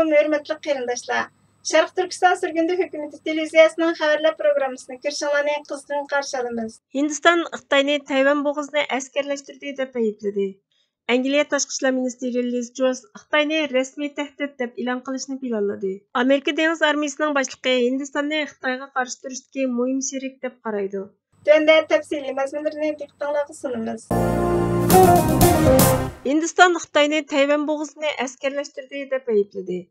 Assalamu hörmetli qarindoshlar. Sharq Turkiston Surgundi hukumati televiziyasining xabarlar programmasini ko'rishinglarni qizg'in qarshi olamiz. Hindiston Xitoyni Tayvan bo'g'izini askarlashtirdi deb aybladi. Angliya tashqi ishlar ministri Liz Truss Xitoyni rasmiy tahdid deb e'lon qilishni planladi. Amerika dengiz armiyasining boshlig'i Hindistonni Xitoyga qarshi turishdagi muhim sherik deb qaraydi. Tunda tafsiliy mazmunlarni diqqatingizga sunamiz. Hindiston Xitoyni Tayvan bo'g'izini askarlashtirdi deb aybladi.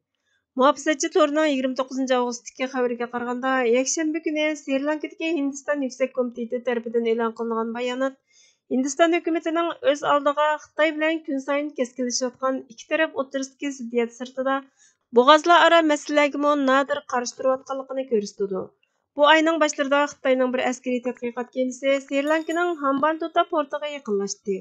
Muhofizatchi to'rining 29 avgustdagi xabariga qaraganda, yakshanba kuni Sri Lankadagi Hindiston Yuksak komiteti tarafidan e'lon qilingan bayonot Hindiston hukumatining o'z oldiga Xitoy bilan kun sayin keskinlashayotgan ikki taraf o'rtasidagi ziddiyat sirtida bo'g'azlar aro masalalarga nadir qarshi turayotganligini ko'rsatdi. Bu oyning boshlarida Xitoyning bir askariy tadqiqot kemasi Sri Lankaning Hambantota portiga yaqinlashdi.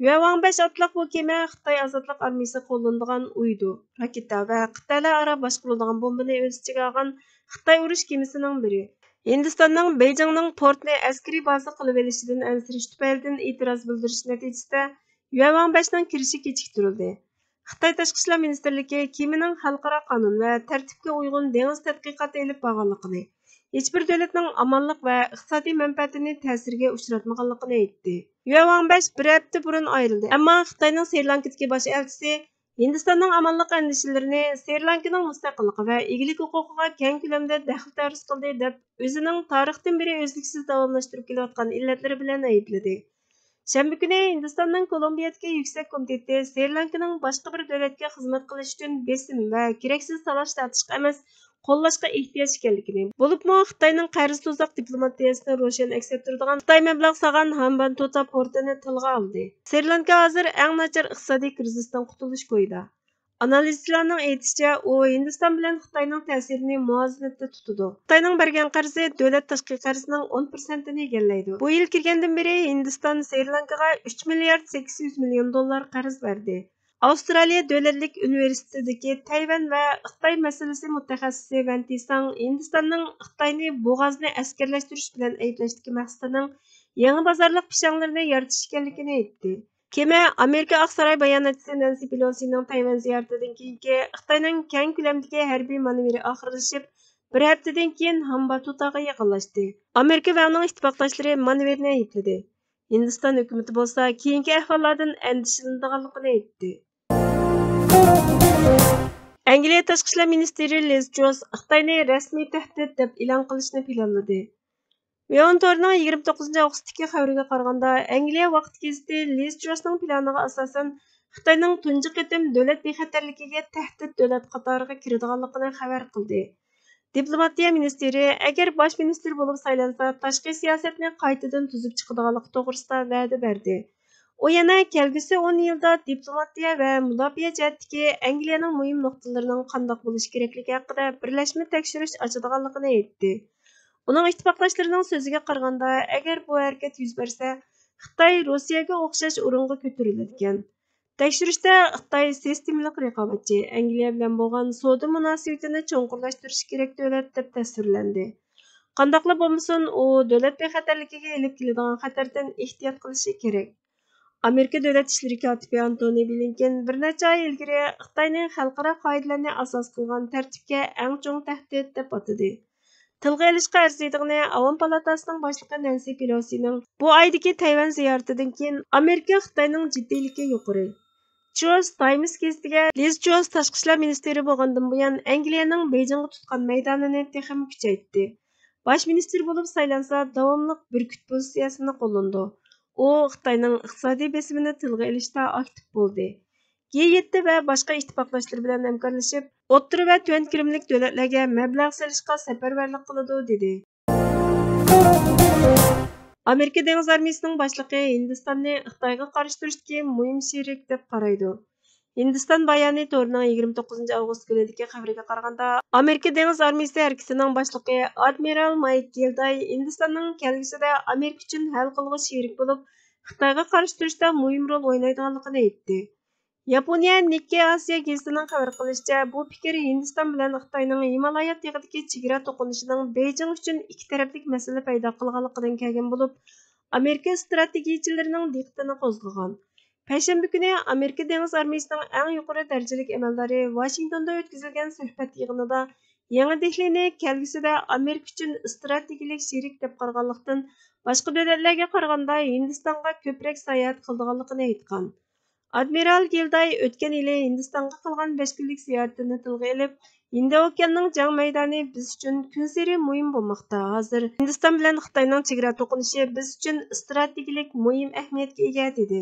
Yuan 5 otliq bu kema Xitoy ozodlik armiyasi qo'llanadigan uydu, raketa va qit'alar aro boshqariladigan bombani o'z ichiga olgan Xitoy urush kemasining biri. Hindistonning Beyjingning portni askariy baza qilib olishidan ansirish tufaylidan e'tiroz bildirish natijasida Yuan 5ning kirishi kechiktirildi. Xitoy tashqi ishlar ministrligi kemaning xalqaro qonun va tartibga uyg'un dengiz tadqiqoti olib borganligini, hech bir davlatning amonlik va iqtisodiy manfaatini ta'sirga uchratmaganligini aytdi. Yuan 5 bir hafta burun ayrıldı. Ammo Xitoyning Sri Lankadagi bosh elchisi Hindistonning amonlik andishalarini Sri Lankaning mustaqilligi va egilik huquqiga keng ko'lamda daxl-taruz qildi deb o'zining tarixdan beri o'zliksiz davomlashtirib kelayotgan illatlari bilan aybladi. Shanba kuni Hindistonning Kolumbiyadagi yuksak komiteti Sri Lankaning boshqa bir davlatga xizmat qilish uchun besim va keraksiz talash tortishga emas, qo'llashga ehtiyoj ekanligini, bo'libmi Xitoyning qarz tuzaq diplomatiyasini ro'shan aks ettiradigan Xitoy mablag' solgan Hambantota portini tilga oldi. Sri Lanka hozir eng nachar iqtisodiy krizisdan qutulish ko'yida. Analizchilarning aytishicha, u Hindiston bilan Xitoyning ta'sirini muvozanatda tutadi. Xitoyning bergan qarzi davlat tashqi qarzining 10%ni egallaydi. Bu yil kirgandan beri Hindiston Sri Lankaga 3 milliard 800 million dollar qarz berdi. Avstraliya davlatlik universitetidagi Tayvan va Xitoy masalasi mutaxassisi Van Tisang Hindistonning Xitoyni bo'g'azni askarlashtirish bilan ayblashdagi maqsadining yangi bozorlik pishanglarini yaratish ekanligini aytdi. Kema Amerika Oq saroy bayonotchisi Nancy Pelosining Tayvan ziyaratidan keyingi Xitoyning keng ko'lamdagi harbiy manevri oxirlashib, bir haftadan keyin Hambantotga yaqinlashdi. Amerika va uning ittifoqdoshlari manevrni aybladi. Hindiston hukumati bo'lsa keyingi ahvollardan andishlanadiganligini aytdi. Angliya tashqi ishlar ministri Liz Truss Xitoyni rasmiy tahdid deb e'lon qilishni planladi. Yuan to'rining 29 avgustdagi xabariga qaraganda, Angliya vaqt gazeti Liz Trussning planiga asosan Xitoyning tunji qatim davlat bexatarligiga tahdid davlat qatoriga kiradiganligini xabar qildi. Diplomatiya ministri agar bosh ministr bo'lib saylansa, tashqi siyosatni qaytadan tuzib chiqadiganligi to'g'risida va'da berdi. U yana kelgusi 10 yilda diplomatiya va mudofaa jihatdagi Angliyaning muhim nuqtalarining qanday bo'lishi kerakligi haqida birlashma tekshirish ochadiganligini aytdi. Uning ittifoqdoshlarining so'ziga qaraganda, agar bu harakat yuz bersa, Xitoy Rossiyaga o'xshash o'ringa ko'tariladigan. Tekshirishda Xitoy sistemlik raqobatchi, Angliya bilan bo'lgan savdo munosabatini cho'nqurlashtirish kerak davlat deb tasvirlandi. Qandaqla bo'lmasin, u davlat bexatarligiga olib keladigan xatardan ehtiyot qilishi kerak. Amerika davlat ishlari kotibi Antony Blinken bir necha oy ilgari Xitoyning xalqaro qoidalarni asos qilgan tartibga eng chong tahdid deb atadi. Tilga ilishga arziydigini Avom palatasining boshlig'i Nancy Pelosining bu oydagi Tayvan ziyaratidan keyin Amerika Xitoyning jiddiyligi yuqori. Truss Times gazetiga Liz Truss tashqi ishlar ministri bo'lgandan buyon Angliyaning Beyjingga tutgan maydonini texnik kuchaytdi. Bosh ministr bo'lib saylansa, davomli burkut pozitsiyasini qo'llandi. U Xitoyning iqtisodiy besimini tilga ilishda aktiv bo'ldi. G7 va boshqa ittifoqdoshlar bilan hamkorlashib, o'rta va tuvan kirimlik davlatlarga mablag' solishga safarbarlik qiladi dedi. Amerika dengiz armiyasining boshlig'i Hindistonni Xitoyga qarshi turishga muhim sherik deb qaraydi. Hindiston bayoni to'rining 29 avgust kunidagi xabariga qaraganda, Amerika dengiz armiyasi harkisining boshlig'i Admiral Mike Gilday Hindistonning kelgusida Amerika uchun hal qilg'uch sherik bo'lib, Xitoyga qarshi turishda muhim rol o'ynaydiganligini aytdi. Yaponiya Nikkei Asiya gazetining xabar qilishicha, bu fikr Hindiston bilan Xitoyning Himalaya tog'idagi chegara to'qinishining Beyjing uchun ikki taraflik masala paydo qilganligidan kelgan bo'lib, Amerika strategiyachilarining diqqatini qo'zg'agan. Payshanba kuni Amerika dengiz armiyasining eng yuqori darajalik amaldori Washingtonda o'tkazilgan suhbat yig'inida yangi Dehlini kelgusida Amerika uchun strategik sherik deb qaraganlikdan boshqa davlatlarga qaraganda Hindistonga ko'proq sayohat qilganligini aytgan. Admiral Gilday o'tgan yili Hindistonga qilgan 5 kunlik ziyoratini tilga olib, Hind okeanining jang maydoni biz uchun kunsari muhim bo'lmoqda. Hozir Hindiston bilan Xitoyning chegara to'qinishi biz uchun strategik muhim ahamiyatga ega dedi.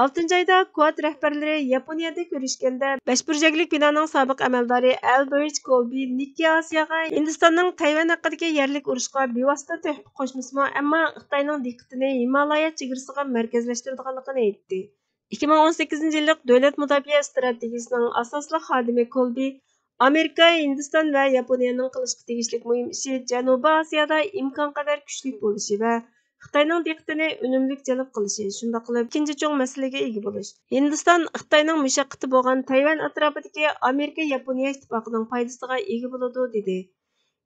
6 ayda Quad rahbarlari Yaponiyada ko'rishganda Beshburjaklik binoning sobiq amaldori Albert Colby Nikki Asiyaga Hindistonning Tayvan haqidagi yerlik urushga bevosita tuhfa qo'shmasmi, ammo Xitoyning diqqatini Himolaya chegarasiga markazlashtirganligini aytdi. 2018 yillik davlat mudofaa strategiyasining asosli xodimi Colby Amerika, Hindiston va Yaponiyaning qilishga tegishli muhim ishi Janubiy Osiyoda imkon qadar kuchli bo'lishi va Xitoyning diqqatini unumli jalb qilishi, shunday qilib ikkinchi cho'ng masalaga ega bo'lish. Hindiston Xitoyning mushaqqati bo'lgan Tayvan atrofidagi Amerika-Yaponiya ittifoqining foydasiga ega bo'ladi dedi.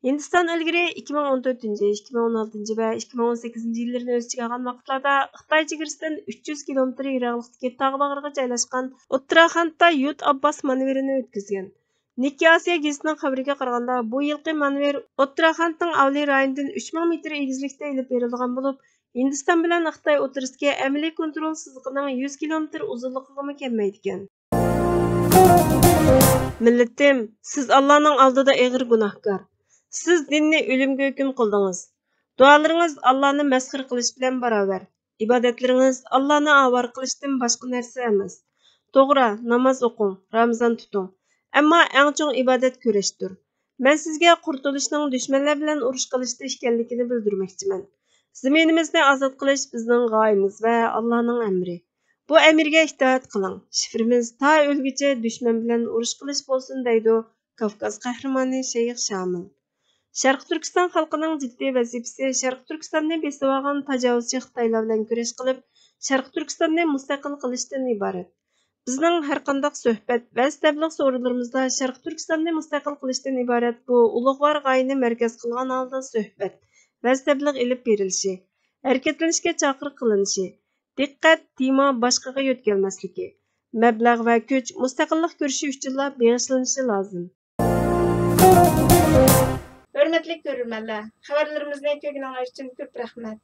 Hindiston ilgari 2014, 2016 va 2018 yillarni o'z ichiga olgan vaqtlarda Xitoy chegarasidan 300 kilometr yiroqlikdagi tog' bag'riga joylashgan Uttaraxandda Yud Abbas manevrini o'tkazgan. Nikki Asiya gazetining xabariga qaraganda, bu yilgi manevr Uttaraxandning Avli rayonidan 3000 metr egizlikda olib berilgan bo'lib, Hindiston bilan Xitoy o'rtasidagi amaliy kontrol siziqining 100 kilometr uzunligiga kelmaydi ekan. Millatim, siz Allohning oldida og'ir gunohkor. Siz dinni o'limga hukm qildingiz. Duolaringiz Allohni masxir qilish bilan barobar. Ibodatlaringiz Allohni avar qilishdan boshqa narsa emas. To'g'ri, namoz o'qing, Ramazon tuting. Ammo eng chong ibodat kurashdir. Men sizga qurtulishning dushmanlar bilan urush qilishda ekanligini bildirmoqchiman. Zaminimizni ozod qilish bizning g'oyamiz va Allohning amri. Bu amirga itoat qiling. Shifrimiz ta o'lguncha dushman bilan urush qilish bo'lsin deydi Kavkaz qahramoni Shayx Shamil. Sharq Turkiston xalqining jiddiy vazifasi Sharq Turkistonni besib olgan tajovuzchi Xitoylar bilan kurash qilib, Sharq Turkistonni mustaqil qilishdan iborat. Bizning har qanday suhbat va istabliq so'rovlarimizda Sharq Turkistonni mustaqil qilishdan iborat bu ulug'vor g'oyani markaz qilgan holda suhbat va istabliq ilib berilishi, harakatlanishga chaqiriq qilinishi, diqqat tema boshqaga yo'tkalmasligi, mablag' va kuch mustaqillik ko'rishi uchunla beg'ishlanishi lozim. Hörmətli görürmənlər, xəbərlərimizni kögünələr üçün köp rəhmət.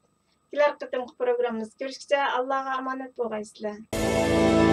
Gələr qıtımqı proqramımız görüşkəcə Allah'a amanət bolğaysızlar.